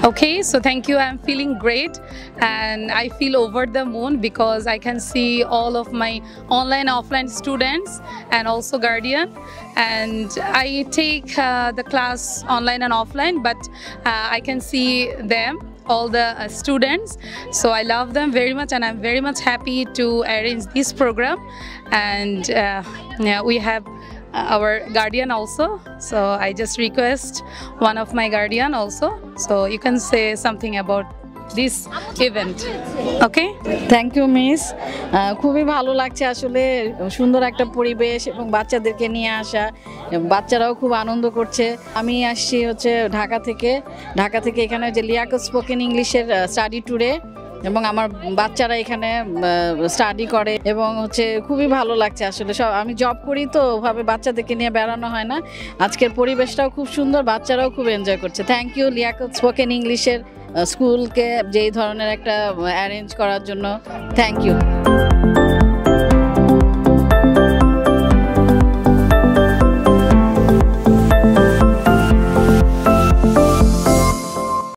Okay, so thank you. I'm feeling great and I feel over the moon because I can see all of my online offline students and also guardian, and I take the class online and offline, but I can see them, all the students, so I love them very much and I'm very much happy to arrange this program. And yeah, we have our guardian also, so I just request one of my guardian also, so you can say something about this event. Okay, thank you miss. খুবই ভালো লাগছে আসলে, সুন্দর একটা পরিবেশ এবং বাচ্চাদেরকে নিয়ে আসা, বাচ্চারাও খুব আনন্দ করছে। আমি আসছি হচ্ছে ঢাকা থেকে এখানে যে লিয়াকত স্পোকেন ইংলিশের স্টাডি ট্যুরে, এবং আমার বাচ্চারা এখানে স্টাডি করে এবং হচ্ছে খুবই ভালো লাগছে আসলে। সব আমি জব করি তো ওভাবে বাচ্চাদেরকে নিয়ে বেড়ানো হয় না। আজকের পরিবেশটাও খুব সুন্দর, বাচ্চারাও খুব এনজয় করছে। থ্যাংক ইউ লিয়াকত স্পোকেন ইংলিশের স্কুলকে যেই ধরনের একটা অ্যারেঞ্জ করার জন্য। Thank you.